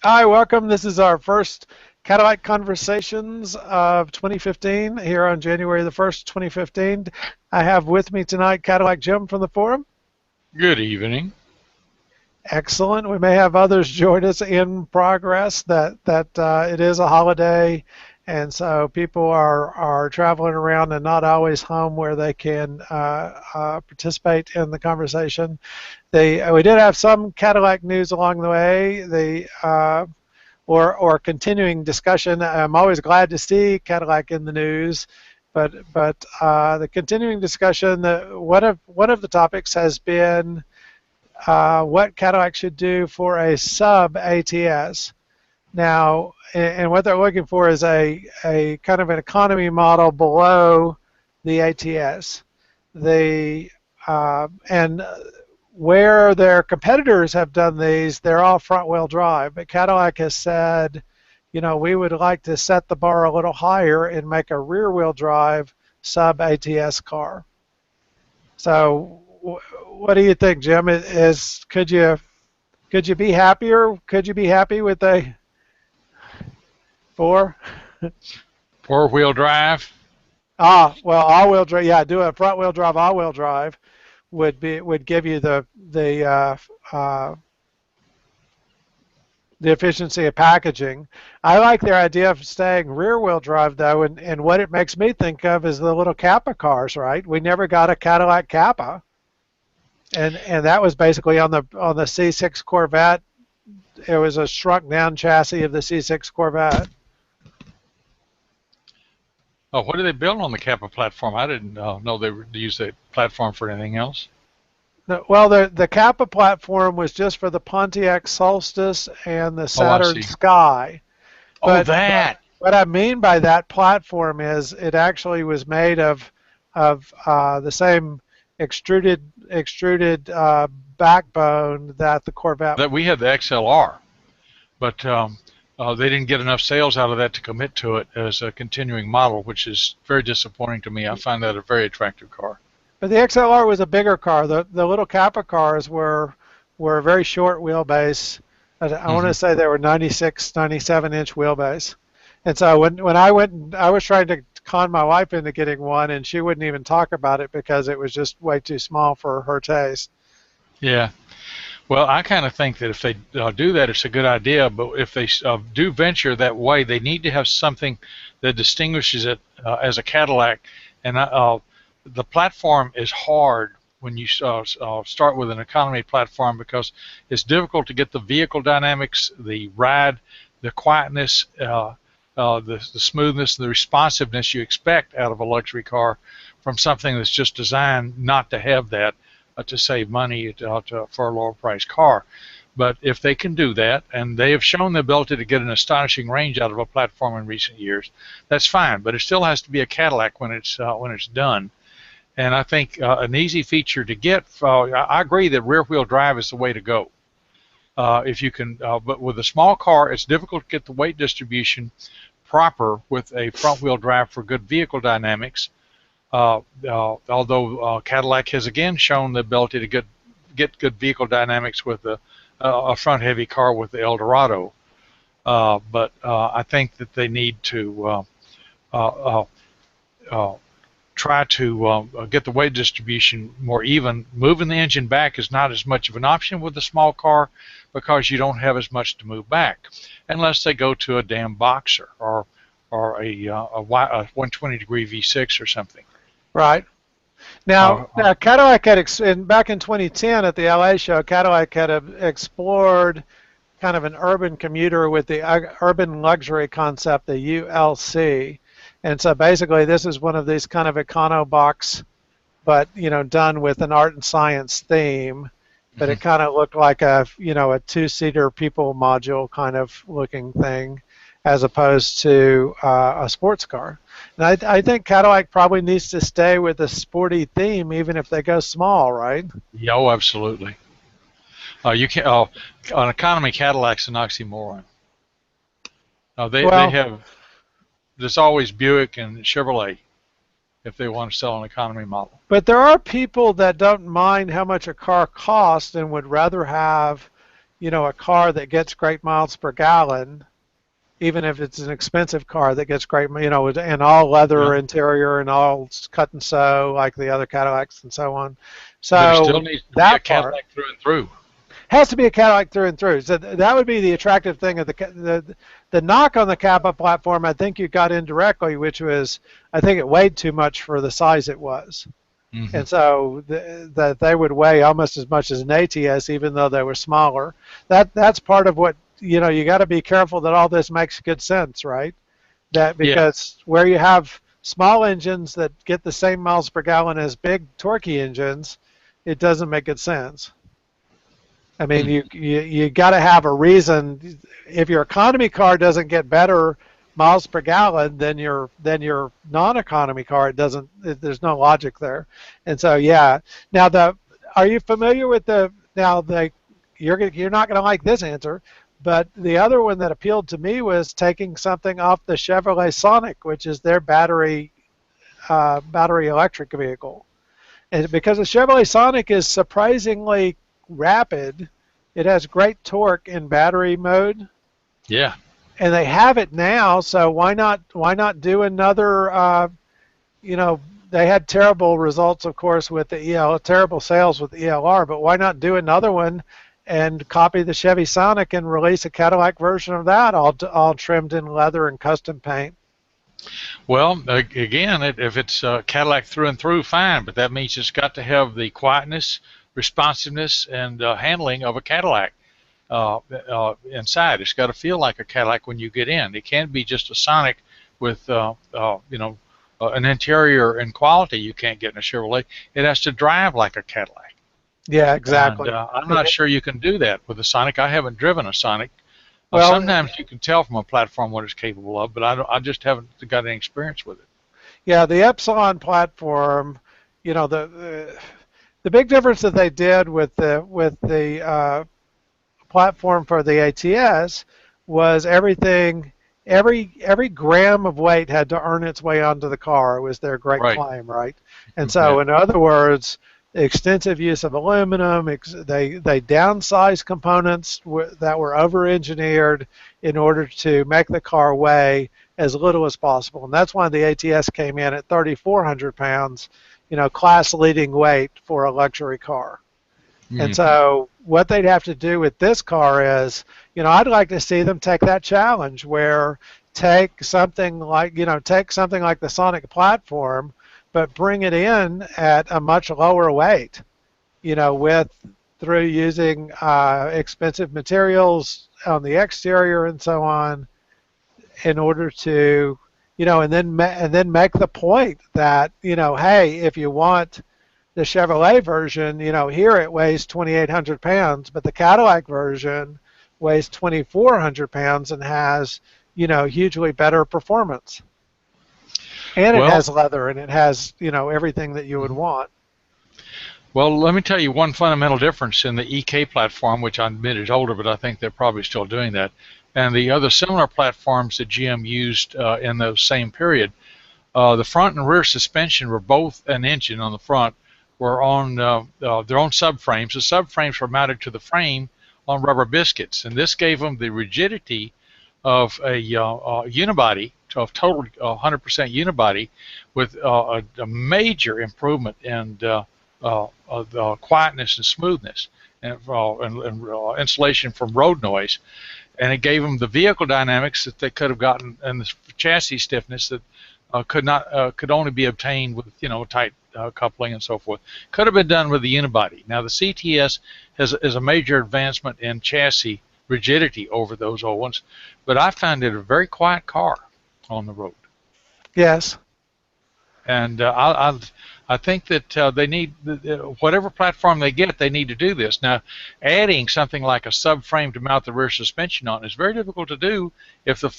Hi, welcome. This is our first Cadillac Conversations of 2015 here on January the 1st, 2015. I have with me tonight Cadillac Jim from the forum. Good evening. Excellent. We may have others join us in progress. That it is a holiday, and so people are traveling around and not always home where they can participate in the conversation. We did have some Cadillac news along the way. Or continuing discussion. I'm always glad to see Cadillac in the news, but the continuing discussion. One of the topics has been what Cadillac should do for a sub ATS. Now, and what they're looking for is a kind of an economy model below the ATS. And where their competitors have done these, they're all front-wheel drive. But Cadillac has said, we would like to set the bar a little higher and make a rear-wheel drive sub-ATS car. So, what do you think, Jim? Could you be happier? Could you be happy with a four? Four-wheel drive. Well, all-wheel drive. Yeah, do a front-wheel drive, all-wheel drive would give you the efficiency of packaging. I like their idea of staying rear-wheel drive though, and what it makes me think of is the little Kappa cars, right? We never got a Cadillac Kappa, and that was basically on the C6 Corvette. It was a shrunk-down chassis of the C6 Corvette. Oh, what do they build on the Kappa platform? I didn't know they used that platform for anything else. Well, the Kappa platform was just for the Pontiac Solstice and the Saturn Sky. But what I mean by that platform is it actually was made of the same extruded backbone that the Corvette. That we had the XLR, but they didn't get enough sales out of that to commit to it as a continuing model, which is very disappointing to me. I find that a very attractive car. But the XLR was a bigger car. The little Kappa cars were a very short wheelbase. I want to say they were 96, 97-inch wheelbase. And so when I went, I was trying to con my wife into getting one, and she wouldn't even talk about it because it was just way too small for her taste. Yeah. Well, I kind of think that if they do that, it's a good idea. But if they do venture that way, they need to have something that distinguishes it as a Cadillac. And the platform is hard when you start with an economy platform because it's difficult to get the vehicle dynamics, the ride, the quietness, the smoothness, the responsiveness you expect out of a luxury car from something that's just designed not to have that. To save money for a lower price car. But if they can do that, and they have shown the ability to get an astonishing range out of a platform in recent years, that's fine. But it still has to be a Cadillac when it's done. And I think an easy feature to get, I agree that rear-wheel drive is the way to go. If you can, but with a small car, it's difficult to get the weight distribution proper with a front-wheel drive for good vehicle dynamics. Although Cadillac has again shown the ability to get good vehicle dynamics with a front-heavy car with the Eldorado, but I think that they need to try to get the weight distribution more even. Moving the engine back is not as much of an option with a small car because you don't have as much to move back, unless they go to a damn Boxer or a 120-degree V6 or something. Right. Now Cadillac had, back in 2010 at the LA show, Cadillac had explored kind of an urban commuter with the urban luxury concept, the ULC. And so basically this is one of these kind of econo-box, but, done with an art and science theme. But it kind of looked like a two-seater people module kind of looking thing, as opposed to a sports car. And I think Cadillac probably needs to stay with a sporty theme, even if they go small, right? Yeah, oh, absolutely. You can an economy Cadillac's an oxymoron. They have. There's always Buick and Chevrolet if they want to sell an economy model. But there are people that don't mind how much a car costs and would rather have, a car that gets great miles per gallon, even if it's an expensive car that gets great, and all Yeah. leather interior and all cut and sew like the other Cadillacs and so on. But it So still needs to be a that part Cadillac through and through. has to be a Cadillac through and through. So that would be the attractive thing of the knock on the Kappa platform. I think you got indirectly, which was I think it weighed too much for the size it was. Hmm. And so that they would weigh almost as much as an ATS, even though they were smaller. That's part of what you got to be careful that all this makes good sense, right? That Yeah. because where you have small engines that get the same miles per gallon as big torquey engines, it doesn't make good sense. I mean, Hmm. you got to have a reason. If your economy car doesn't get better miles per gallon than your non-economy car, it doesn't. There's no logic there. And so, yeah. Now, are you familiar with the now the you're not going to like this answer, but the other one that appealed to me was taking something off the Chevrolet Sonic, which is their battery electric vehicle. And because the Chevrolet Sonic is surprisingly rapid, it has great torque in battery mode, Yeah. and they have it now. So why not do another? You know, they had terrible results, of course, with the terrible sales with the ELR, but why not do another one and copy the Chevy Sonic and release a Cadillac version of that, all trimmed in leather and custom paint? Well, again, if it's Cadillac through and through, fine, but that means it's got to have the quietness, responsiveness, and handling of a Cadillac inside. It's got to feel like a Cadillac when you get in. It can't be just a Sonic with, an interior and quality you can't get in a Chevrolet. It has to drive like a Cadillac. Yeah, And exactly. I'm And not sure you can do that with a Sonic. I haven't driven a Sonic. well, Sometimes you can tell from a platform what it's capable of, but I just haven't got any experience with it. yeah, the Epsilon platform, the big difference that they did with the platform for the ATS was every gram of weight had to earn its way onto the car. It was their great Right. claim, right? And so, Yeah. in other words, extensive use of aluminum. They downsized components that were over-engineered in order to make the car weigh as little as possible, and that's why the ATS came in at 3,400 pounds, class leading weight for a luxury car. And Hmm. so what they'd have to do with this car is, I'd like to see them take that challenge where take something like the Sonic platform, but bring it in at a much lower weight, with through using expensive materials on the exterior and so on, in order to, and then make the point that, hey, if you want the Chevrolet version, here it weighs 2,800 pounds, but the Cadillac version weighs 2,400 pounds and has, hugely better performance. And it Well, has leather and it has, everything that you would want. well, let me tell you one fundamental difference in the EK platform, which I admit is older, but I think they're probably still doing that, and the other similar platforms that GM used in the same period. The front and rear suspension were both an engine on the front, were on their own subframes. The subframes were mounted to the frame on rubber biscuits, and this gave them the rigidity of a unibody, of total 100% unibody, with a major improvement in quietness and smoothness and insulation from road noise. And it gave them the vehicle dynamics that they could have gotten, and the chassis stiffness that could only be obtained with tight coupling and so forth. Could have been done with the unibody. Now the CTS is a major advancement in chassis rigidity over those old ones, but I found it a very quiet car on the road. Yes. And I think that they need whatever platform they get, they need to do this. Now, adding something like a subframe to mount the rear suspension on is very difficult to do if the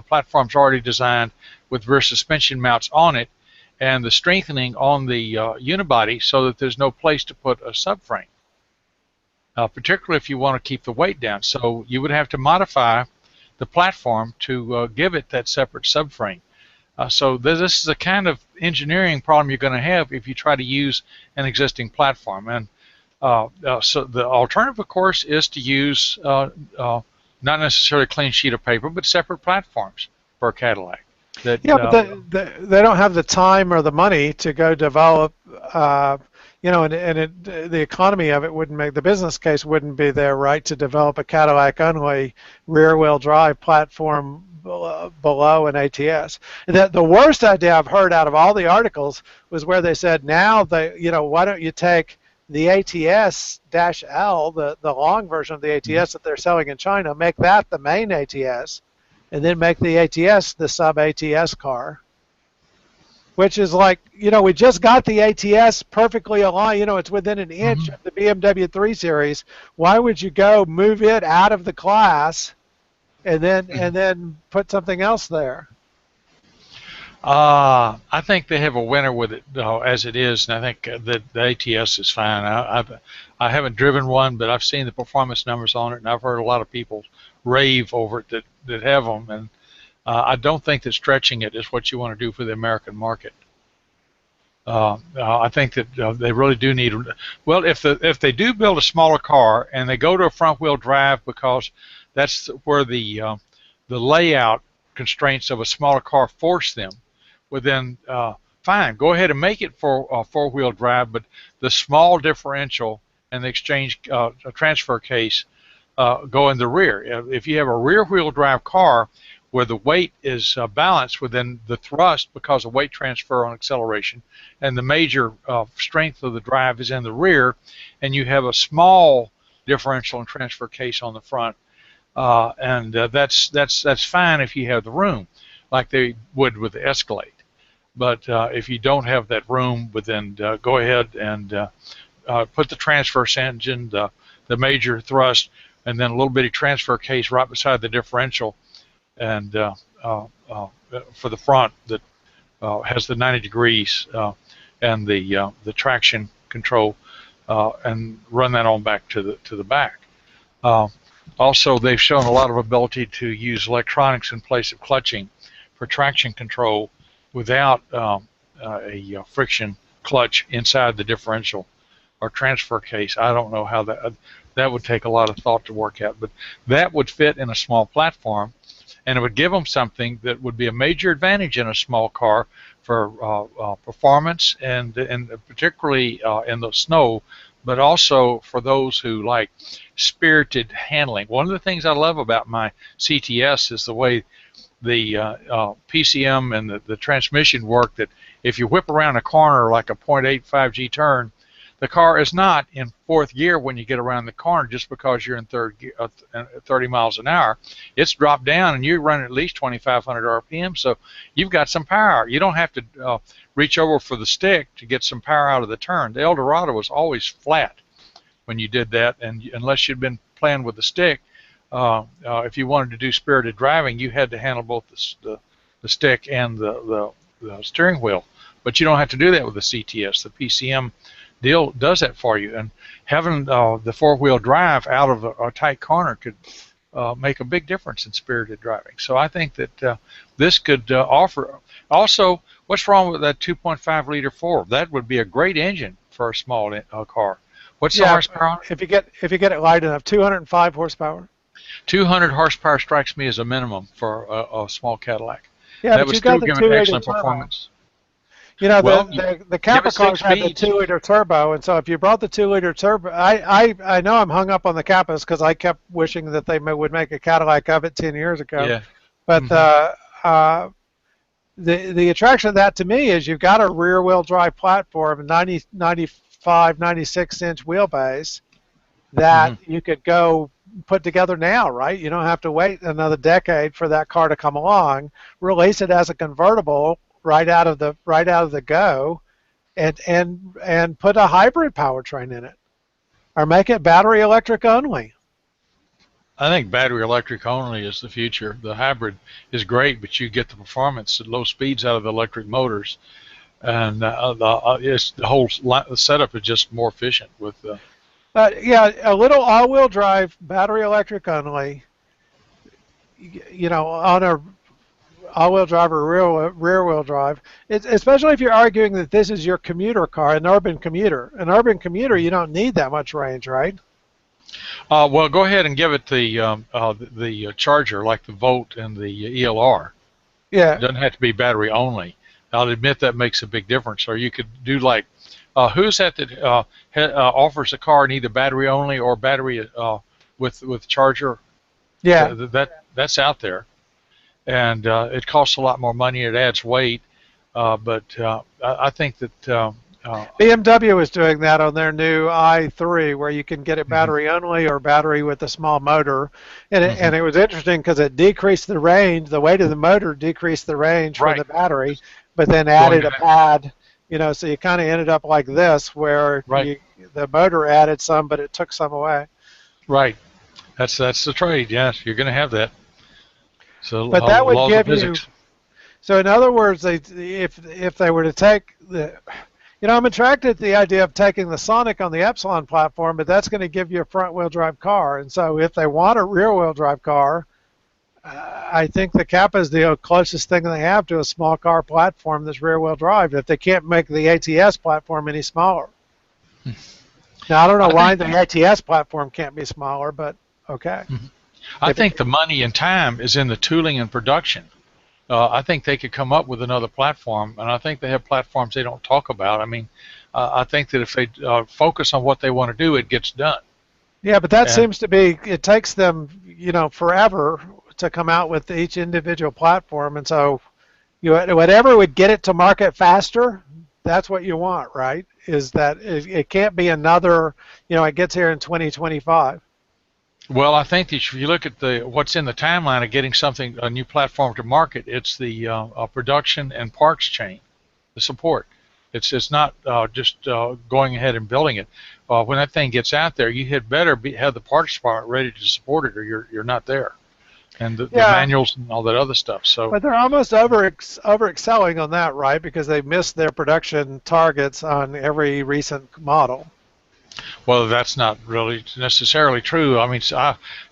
platform's already designed with rear suspension mounts on it, and the strengthening on the unibody so that there's no place to put a subframe. Particularly if you want to keep the weight down. So you would have to modify the platform to give it that separate subframe. So this is the kind of engineering problem you're going to have if you try to use an existing platform. And So the alternative, of course, is to use not necessarily a clean sheet of paper, but separate platforms for a Cadillac. That Yeah, but they don't have the time or the money to go develop, the economy of it wouldn't make, the business case wouldn't be there, right, to develop a Cadillac only rear-wheel drive platform below an ATS. The worst idea I've heard out of all the articles was where they said, now why don't you take the ATS-L, the long version of the ATS that they're selling in China, make that the main ATS, and then make the ATS the sub-ATS car, which is like, we just got the ATS perfectly aligned. It's within an inch Mhm. of the BMW 3 Series. Why would you go move it out of the class and then put something else there? I think they have a winner with it as it is, and I think that the ATS is fine. I haven't driven one, but I've seen the performance numbers on it, and I've heard a lot of people rave over it that have them, and I don't think that stretching it is what you want to do for the American market. I think that they really do need. Well, if they do build a smaller car and they go to a front wheel drive because that's where the layout constraints of a smaller car force them, well then fine, go ahead and make it for four wheel drive, but the small differential and the exchange transfer case go in the rear. If you have a rear wheel drive car where the weight is balanced within the thrust because of weight transfer on acceleration, and the major strength of the drive is in the rear, and you have a small differential and transfer case on the front, and that's fine if you have the room, like they would with the Escalade. But if you don't have that room, then go ahead and put the transfer engine, the major thrust, and then a little bitty transfer case right beside the differential, and for the front that has the 90 degrees and the traction control, and run that on back to the back. Uh, Also, they've shown a lot of ability to use electronics in place of clutching for traction control without a friction clutch inside the differential or transfer case. I don't know how that would take a lot of thought to work out, but that would fit in a small platform, and it would give them something that would be a major advantage in a small car for performance, and particularly in the snow, but also for those who like spirited handling. One of the things I love about my CTS is the way the PCM and the transmission work, that if you whip around a corner like a 0.85G turn, the car is not in fourth gear when you get around the corner just because you're in 30 miles an hour. It's dropped down and you run at least 2,500 RPM, so you've got some power. You don't have to reach over for the stick to get some power out of the turn. The Eldorado was always flat when you did that, and unless you'd been playing with the stick, if you wanted to do spirited driving, you had to handle both the stick and the steering wheel. But you don't have to do that with the CTS. The PCM deal does that for you, and having the four-wheel drive out of a tight corner could make a big difference in spirited driving. So I think that this could offer. Also, what's wrong with that 2.5 liter four? That would be a great engine for a small car. What's the horsepower on it? If you get it light enough, 205 horsepower. 200 horsepower strikes me as a minimum for a small Cadillac. Yeah, That but would you still got the give it 2-liter excellent turbo. performance. The Well, the give it Kappa cars 6 had the speeds. 2-liter turbo, and so if you brought the 2-liter turbo, I know I'm hung up on the Kappas because I kept wishing that they would make a Cadillac of it 10 years ago. Yeah. But Hmm. the attraction of that to me is you've got a rear-wheel drive platform, 95, 96-inch wheelbase that Hmm. you could go put together now, right? You don't have to wait another decade for that car to come along. Release it as a convertible right out of the go, and put a hybrid powertrain in it, or make it battery electric only. I think battery electric only is the future. The hybrid is great, but you get the performance at low speeds out of the electric motors, and the whole setup is just more efficient with. But yeah, a little all-wheel drive battery electric only, on all-wheel drive or rear-wheel drive. Especially if you're arguing that this is your commuter car, an urban commuter. An urban commuter, you don't need that much range, right? Well, go ahead and give it the charger, like the Volt and the ELR. It Yeah, doesn't have to be battery only. I'll admit that makes a big difference. Or you could do like, who's that offers a car in either battery only or battery with charger? yeah. That's out there, and it costs a lot more money. It adds weight, but I think that BMW is doing that on their new i3, where you can get it mhm, battery only or battery with a small motor. And mhm, it was interesting because it decreased the range, the weight of the motor decreased the range from right, the battery, but then going added a ahead, pad. So you kind of ended up like this, where right, the motor added some, but it took some away. right. That's the trade. Yes, you're going to have that. So But that would laws of give you. physics. So in other words, if they were to take I'm attracted to the idea of taking the Sonic on the Epsilon platform, but that's going to give you a front-wheel drive car. And so if they want a rear-wheel drive car, I think the Kappa is the closest thing they have to a small car platform that's rear-wheel drive. If they can't make the ATS platform any smaller. Now I don't know I why think the ATS platform can't be smaller, but okay. I If think it, the money and time is in the tooling and production. I think they could come up with another platform, and I think they have platforms they don't talk about. I mean, I think that if they focus on what they want to do, it gets done. Yeah, but that And seems to be, it takes them, forever to come out with each individual platform. And so whatever would get it to market faster, that's what you want, right? Is that it can't be another, it gets here in 2025. well, I think that if you look at the what's in the timeline of getting something a new platform to market, it's the production and parts chain, the support. It's not just going ahead and building it. When that thing gets out there, you had better have the parts department ready to support it, or you're not there. And the Yeah, manuals and all that other stuff. So, but they're almost over excelling on that, right? Because they missed their production targets on every recent model. well, that's not really necessarily true. I mean,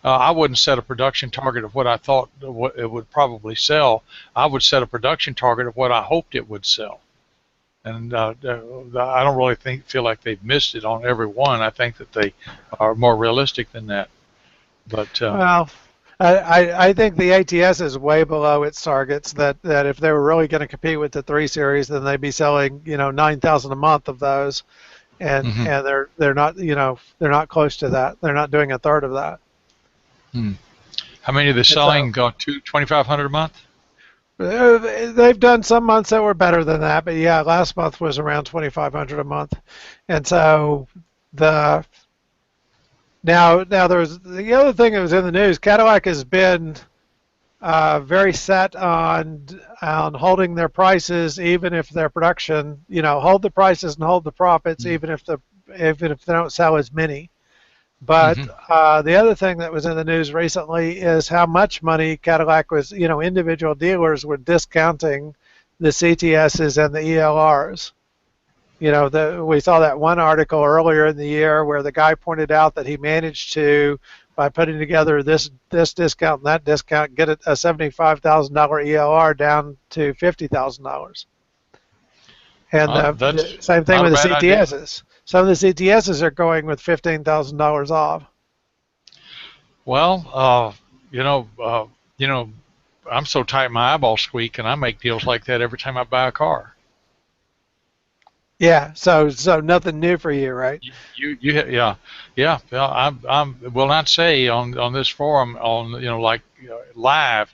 I wouldn't set a production target of what I thought what it would probably sell. I would set a production target of what I hoped it would sell. And I don't really feel like they've missed it on every one. I think that they are more realistic than that. But Well, I think the ATS is way below its targets. That if they were really going to compete with the 3 Series, then they'd be selling 9,000 a month of those, and mhm. they're not they're not close to that. They're not doing a third of that. Hmm. How many are they And so selling? 2,500 a month? they've done some months that were better than that, but yeah, last month was around 2,500 a month, and so the now there's the other thing that was in the news. Cadillac has been very set on holding their prices, even if their production, hold the prices and hold the profits, even if they don't sell as many. But Mm-hmm. the other thing that was in the news recently is how much money Cadillac was, individual dealers were discounting the CTSs and the ELRs. We saw that one article earlier in the year where the guy pointed out that he managed to, by putting together this discount and that discount, get a $75,000 ELR down to $50,000. And the That's same thing not a with the bad idea. CTSs. Some of the CTSs are going with $15,000 off. Well, you know, I'm so tight my eyeballs squeak, and I make deals like that every time I buy a car. Yeah, so nothing new for you, right? Yeah, yeah. Well, will not say on this forum like live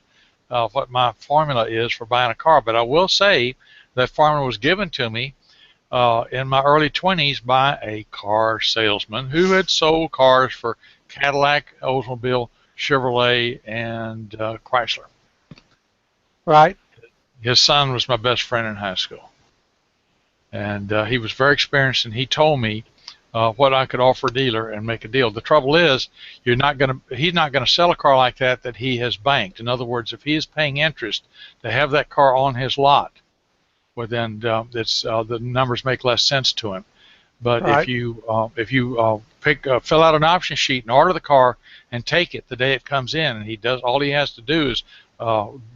what my formula is for buying a car, but I will say that formula was given to me in my early 20s by a car salesman who had sold cars for Cadillac, Oldsmobile, Chevrolet, and Chrysler. Right. His son was my best friend in high school, and he was very experienced, and he told me what I could offer a dealer and make a deal. The trouble is, he's not gonna sell a car like that he has banked. In other words, if he is paying interest to have that car on his lot, well then the numbers make less sense to him. But Right. if you fill out an option sheet and order the car and take it the day it comes in, and all he has to do is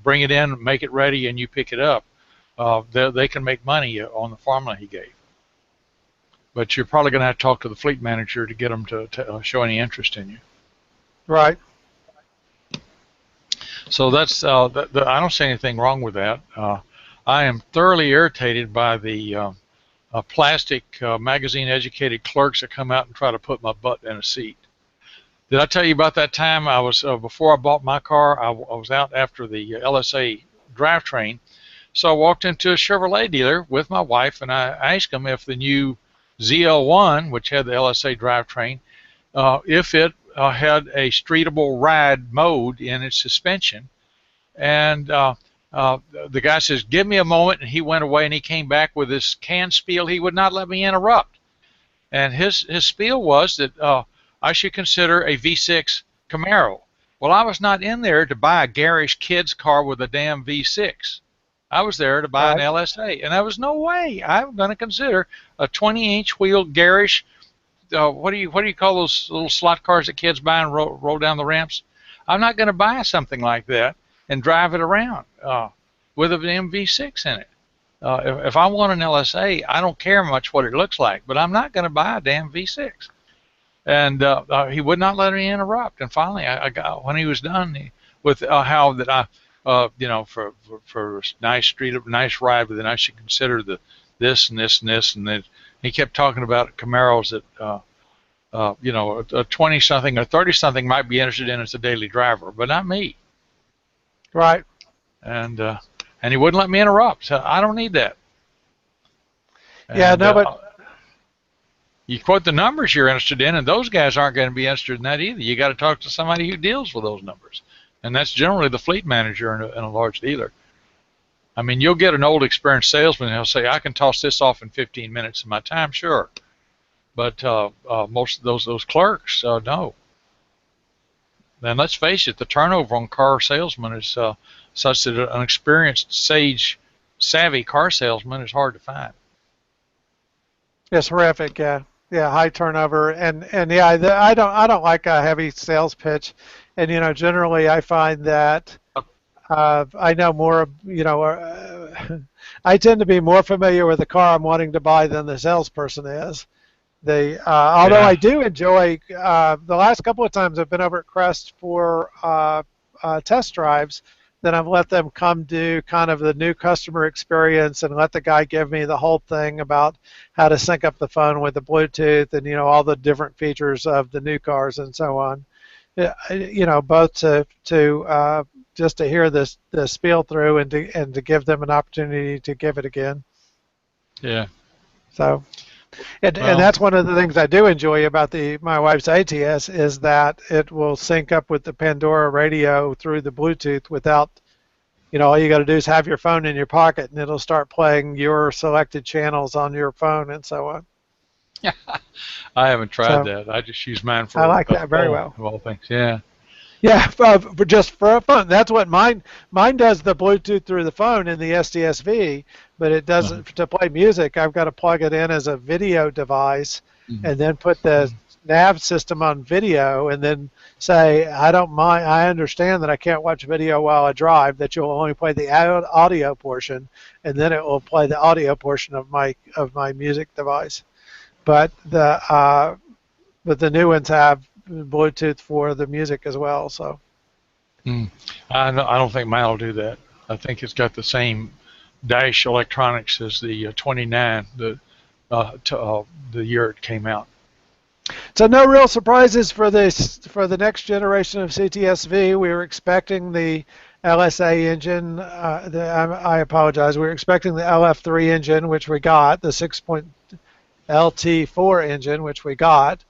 bring it in, make it ready, and you pick it up. They can make money on the formula he gave. But you're probably going to have to talk to the fleet manager to get them to show any interest in you. Right. So that's I don't see anything wrong with that. I am thoroughly irritated by the plastic magazine-educated clerks that come out and try to put my butt in a seat. Did I tell you about that time I was before I bought my car? I was out after the LSA drivetrain, so I walked into a Chevrolet dealer with my wife, and I asked them if the new ZL1, which had the LSA drivetrain, if it had a streetable ride mode in its suspension. And the guy says, "Give me a moment," and he went away, and he came back with this canned spiel. He would not let me interrupt. And his spiel was that I should consider a V6 Camaro. Well, I was not in there to buy a garish kid's car with a damn V6. I was there to buy an LSA, and there was no way I'm going to consider a 20-inch wheel garish. What do you call those little slot cars that kids buy and roll down the ramps? I'm not going to buy something like that and drive it around with an MV6 in it. If I want an LSA, I don't care much what it looks like, but I'm not going to buy a damn V6. And he would not let me interrupt. And finally, I got when he was done with how that I, for a nice ride, but then I should consider this and this and this, and then he kept talking about Camaros that a 20-something or 30-something might be interested in as a daily driver, but not me. Right. And he wouldn't let me interrupt. So I don't need that. Yeah, no, but you quote the numbers you're interested in, and those guys aren't going to be interested in that either. You got to talk to somebody who deals with those numbers, and that's generally the fleet manager in a large dealer. I mean, you'll get an old experienced salesman, and he'll say, "I can toss this off in 15 minutes of my time," sure. But most of those clerks, no. And let's face it, the turnover on car salesmen is such that an experienced, savvy car salesman is hard to find. It's horrific, yeah. Yeah, high turnover, and yeah, I don't like a heavy sales pitch, and generally I find that I know more, I tend to be more familiar with the car I'm wanting to buy than the salesperson is. Although I do enjoy the last couple of times I've been over at Crest for test drives, then I've let them come do kind of the new customer experience and let the guy give me the whole thing about how to sync up the phone with the Bluetooth and all the different features of the new cars and so on. Both to just to hear the spiel through and to give them an opportunity to give it again. Yeah. So. And that's one of the things I do enjoy about my wife's ATS is that it will sync up with the Pandora radio through the Bluetooth without, all you got to do is have your phone in your pocket and it'll start playing your selected channels on your phone and so on. I haven't tried that. I just use mine for. I like that very well. Of all things, yeah. Yeah, just for fun. That's what mine does, the Bluetooth through the phone in the SDSV, but it doesn't to play music. I've got to plug it in as a video device and then put the nav system on video and then say, I don't mind, I understand that I can't watch video while I drive, that you'll only play the audio portion, and then it will play the audio portion of my music device. But the new ones have Bluetooth for the music as well. So I don't think mine will do that. I think it's got the same dash electronics as the 29, the year it came out. So no real surprises for the next generation of CTSV. We were expecting the LSA engine. I apologize. We were expecting the LF3 engine, which we got, the 6.LT4 engine, which we got,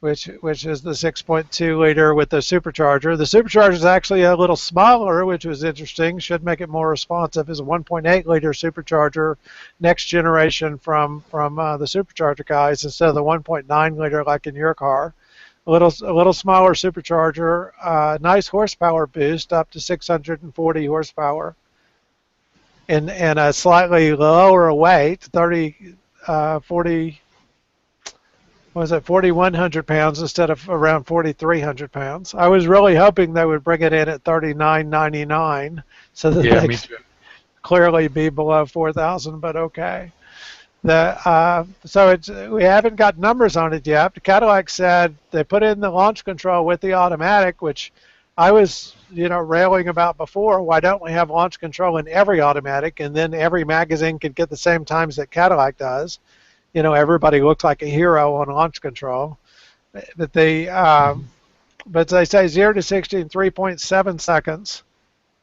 which is the 6.2 liter with the supercharger. The supercharger is actually a little smaller, which was interesting. Should make it more responsive. Is a 1.8 liter supercharger, next generation from the supercharger guys instead of the 1.9 liter like in your car. A little smaller supercharger, nice horsepower boost up to 640 horsepower, and a slightly lower weight, 40. was it 4,100 pounds instead of around 4,300 pounds. I was really hoping they would bring it in at 39.99 so that Yeah, they me could too. clearly be below 4,000, but okay. So we haven't got numbers on it yet. Cadillac said they put in the launch control with the automatic, which I was, railing about before. Why don't we have launch control in every automatic, and then every magazine could get the same times that Cadillac does? Everybody looks like a hero on launch control. But Mhm. they say 0 to 60 in 3.7 seconds.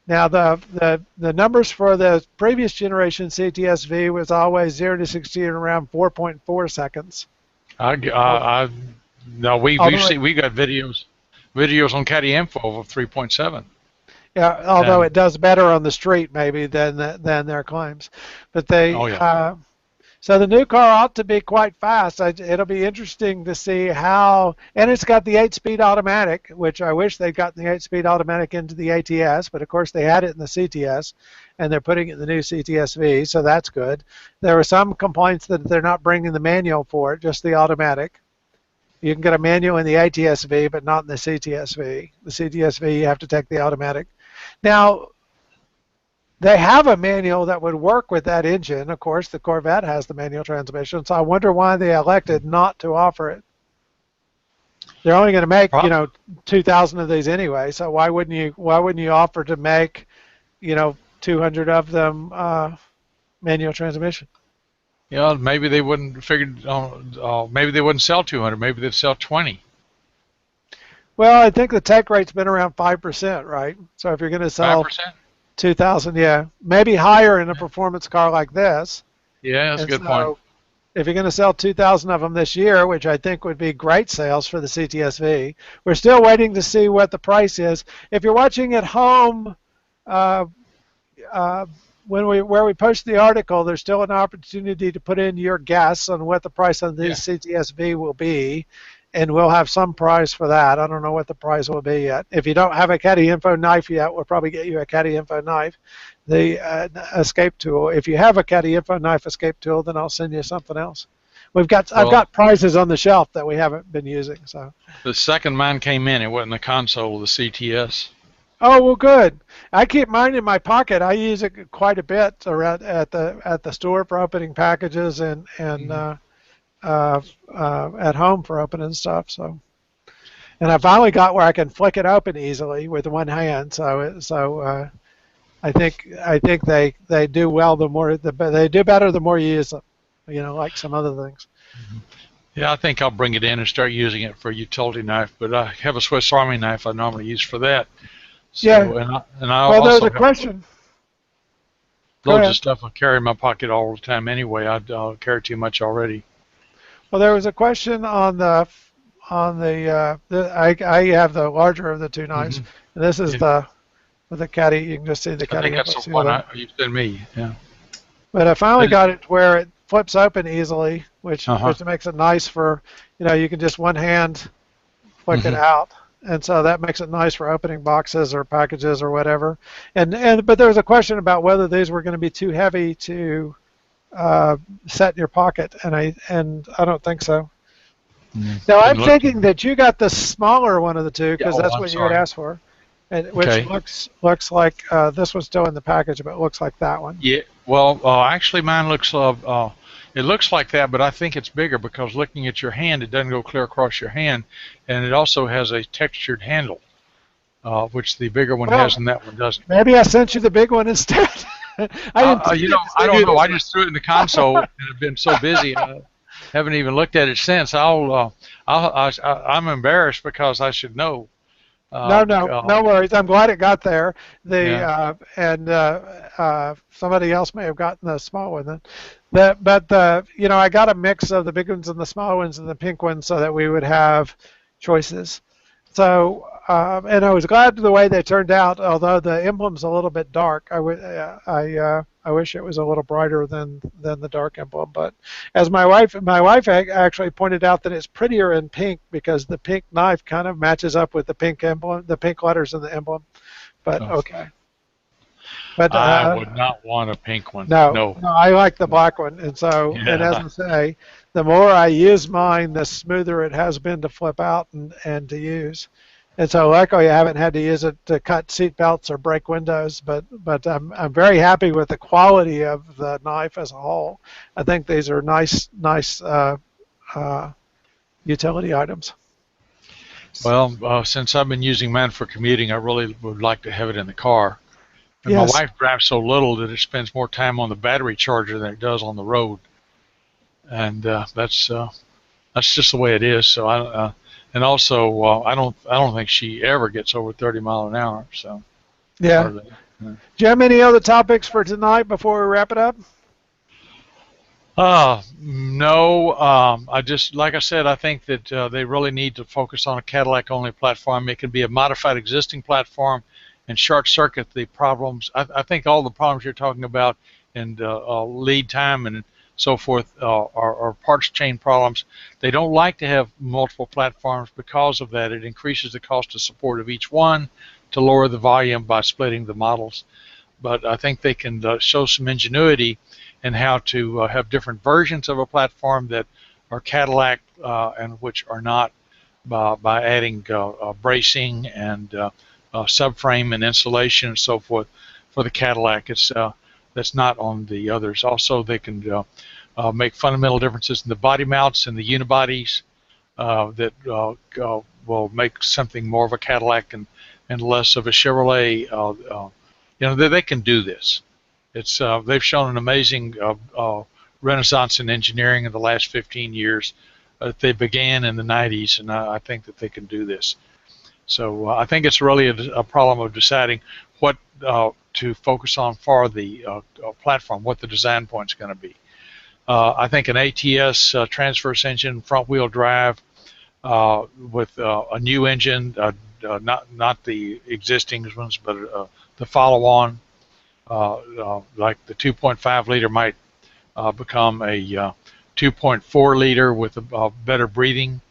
Now the numbers for the previous generation CTSV was always 0 to 60 in around 4.4 seconds. I no, we Although see it, we got videos on Caddy Info of 3.7, yeah, although and it does better on the street maybe than their claims, but oh yeah. so the new car ought to be quite fast. It'll be interesting to see how, and it's got the 8-speed automatic, which I wish they'd gotten the 8-speed automatic into the ATS, but of course they had it in the CTS, and they're putting it in the new CTSV, so that's good. There were some complaints that they're not bringing the manual for it, just the automatic. You can get a manual in the ATSV, but not in the CTSV. The CTSV, you have to take the automatic. Now, they have a manual that would work with that engine. Of course, the Corvette has the manual transmission, so I wonder why they elected not to offer it. They're only going to make, Pro- 2,000 of these anyway, so why wouldn't you offer to make, 200 of them manual transmission? maybe they wouldn't figured. Maybe they wouldn't sell 200. Maybe they'd sell 20. Well, I think the take rate's been around 5%, right? So if you're going to Five sell percent. 2,000, yeah, maybe higher in a performance car like this. Yeah, that's a And good point. so if you're going to sell 2,000 of them this year, which I think would be great sales for the CTSV, we're still waiting to see what the price is. If you're watching at home, uh, uh, where we post the article, there's still an opportunity to put in your guess on what the price on Yeah. this CTSV will be, and we'll have some price for that. I don't know what the price will be yet. If you don't have a Caddy Info knife yet, we'll probably get you a Caddy Info knife, the escape tool. If you have a Caddy Info knife escape tool, then I'll send you something else. I've Well, got prizes on the shelf that we haven't been using. So, the second mine came in, it wasn't the console of the CTS. oh well, good. I keep mine in my pocket. I use it quite a bit around at the store for opening packages and Mhm. uh, at home for opening stuff. So, and I finally got where I can flick it open easily with one hand. I think they do well they do better the more you use them. Like some other things. Yeah, I think I'll bring it in and start using it for a utility knife. But I have a Swiss Army knife I normally use for that. Yeah. So, and I Well, there's also a have question. Go loads of ahead. stuff I carry in my pocket all the time anyway. I don't carry too much already. Well, there was a question I have the larger of the two knives, Hmm. and this is Yeah, the caddy. You can just see the I caddy think that's info the seal one there. you sent me. Yeah. But I finally But got it where it flips open easily, which uh huh. which makes it nice for you can just one hand flick it Hmm. out, and so that makes it nice for opening boxes or packages or whatever. But there was a question about whether these were going to be too heavy to uh, set in your pocket, and I don't think so. Now I'm Didn't look too. thinking that you got the smaller one of the two Yeah. because Oh, that's I'm what you had sorry. asked for, which Okay. looks like this one's still in the package, but it looks like that one. Yeah. Well, actually, mine looks. It looks like that, but I think it's bigger because looking at your hand, it doesn't go clear across your hand, and it also has a textured handle, which the bigger one has, Well, and that one doesn't. maybe I sent you the big one instead. I intended to I send don't you know. this I one. just threw it in the console and have been so busy. I haven't even looked at it since. I'm embarrassed because I should know. No, Uh, no, uh, no worries. I'm glad it got there. The yeah. and Somebody else may have gotten the small one then. But I got a mix of the big ones and the small ones and the pink ones so that we would have choices. So and I was glad with the way they turned out. Although the emblem's a little bit dark, I wish it was a little brighter than the dark emblem. But as my wife actually pointed out that it's prettier in pink because the pink knife kind of matches up with the pink emblem, the pink letters in the emblem. But So, okay. But I would not want a pink one. no, No. no, I like the black one. And so, and as Yeah. I say, the more I use mine, the smoother it has been to flip out and to use. And so, luckily, I haven't had to use it to cut seat belts or break windows. But I'm very happy with the quality of the knife as a whole. I think these are nice uh, utility items. Well, since I've been using mine for commuting, I really would like to have it in the car. And my Yes. wife drives so little that it spends more time on the battery charger than it does on the road, and that's just the way it is. So and also I don't think she ever gets over 30 mile an hour. So Yeah. hardly. Yeah. Do you have any other topics for tonight before we wrap it up? No. I just, like I said, I think that they really need to focus on a Cadillac only platform. It can be a modified existing platform and short circuit the problems. I think all the problems you're talking about and lead time and so forth are parts chain problems. They don't like to have multiple platforms because of that. It increases the cost of support of each one to lower the volume by splitting the models. But I think they can show some ingenuity in how to have different versions of a platform that are Cadillac and which are not by adding bracing and subframe and insulation and so forth for the Cadillac. It's that's not on the others. Also, they can make fundamental differences in the body mounts and the unibodies that will make something more of a Cadillac and less of a Chevrolet. They can do this. It's they've shown an amazing renaissance in engineering in the last 15 years. They began in the 90s, and I think that they can do this. So I think it's really a problem of deciding what to focus on for the platform, what the design point is going to be. I think an ATS transverse engine, front wheel drive with a new engine, not the existing ones, but the follow-on like the 2.5 liter might become a 2.4 liter with a better breathing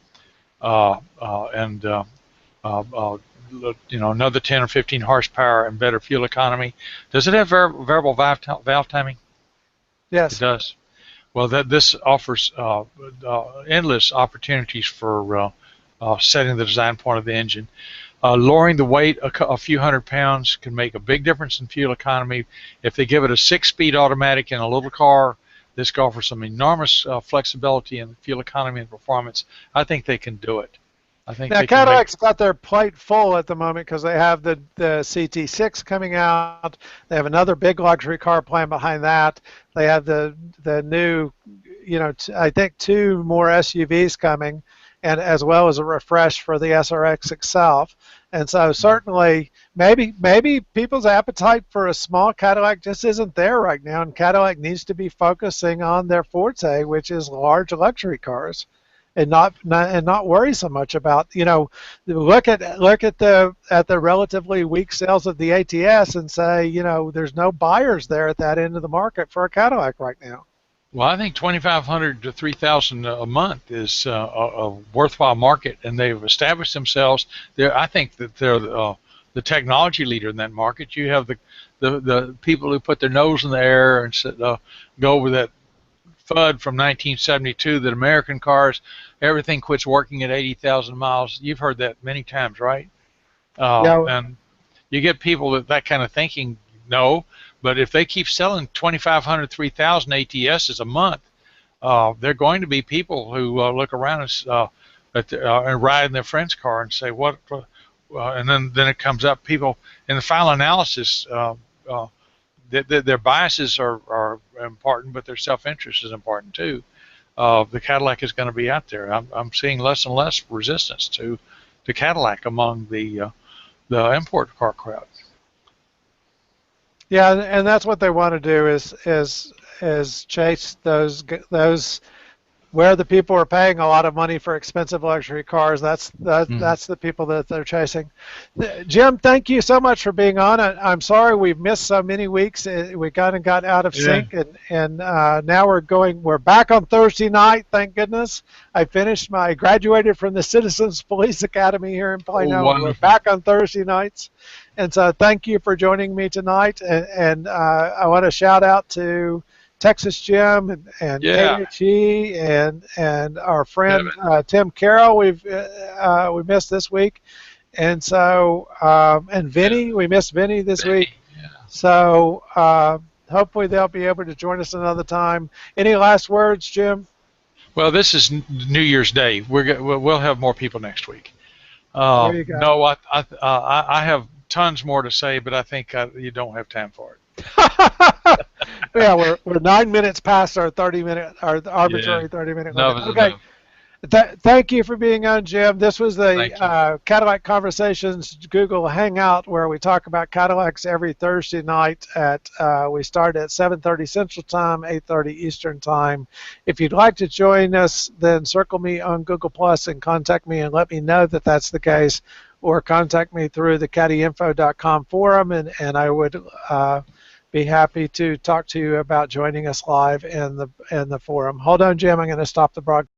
and another 10 or 15 horsepower and better fuel economy. Does it have variable valve timing? It Yes. does. Well, this offers endless opportunities for setting the design point of the engine. Lowering the weight a few hundred pounds can make a big difference in fuel economy. If they give it a 6-speed automatic in a little car, this can offer some enormous flexibility in fuel economy and performance. I think they can do it. I think Now they can make. Cadillac's got their plate full at the moment because they have the CT6 coming out. They have another big luxury car plan behind that. They have the new, I think two more SUVs coming, and as well as a refresh for the SRX itself. And so certainly, maybe people's appetite for a small Cadillac just isn't there right now, and Cadillac needs to be focusing on their forte, which is large luxury cars and not worry so much about look at the relatively weak sales of the ATS and say there's no buyers there at that end of the market for a Cadillac right now. Well, I think 2,500 to 3,000 a month is a worthwhile market, and they've established themselves. I think that they're the technology leader in that market. You have the people who put their nose in the air and go over that FUD from 1972 that American cars, everything quits working at 80,000 miles. You've heard that many times, right? Yeah, And you get people that kind of thinking, no, but if they keep selling 2,500, 3,000 ATSs a month, there are going to be people who look around and ride in their friend's car and say, what? And then it comes up, people in the final analysis, their biases are important, but their self-interest is important too. The Cadillac is going to be out there. I'm seeing less and less resistance to Cadillac among the import car crowd. yeah, and that's what they want to do is chase those where the people are paying a lot of money for expensive luxury cars. Mm. That's the people that they're chasing. Jim, thank you so much for being on. I'm sorry we've missed so many weeks. We kind of got out of Yeah. sync, and now we're back on Thursday night. Thank goodness. I graduated from the Citizens Police Academy here in Oh, Plano, and we're wonderful. back on Thursday nights. And so thank you for joining me tonight. And I want to shout out to Texas Jim and Yeah, KHE and our friend Kevin. Tim Carroll. We missed this week, and so and Yeah, Vinny, we missed Vinny this week. Benny. Yeah. So hopefully they'll be able to join us another time. Any last words, Jim? Well, this is New Year's Day. We'll have more people next week. There you go. No, I have tons more to say, but I think you don't have time for it. Yeah, we're 9 minutes past our 30-minute, our Yeah, arbitrary 30-minute enough limit. is Okay. enough. Thank you for being on, Jim. This was the Thank you. Cadillac Conversations Google Hangout, where we talk about Cadillacs every Thursday night. We start at 7:30 Central Time, 8:30 Eastern Time. If you'd like to join us, then circle me on Google Plus and contact me and let me know that that's the case, or contact me through the caddyinfo.com forum, and I would be happy to talk to you about joining us live in the forum. Hold on, Jim. I'm going to stop the broadcast.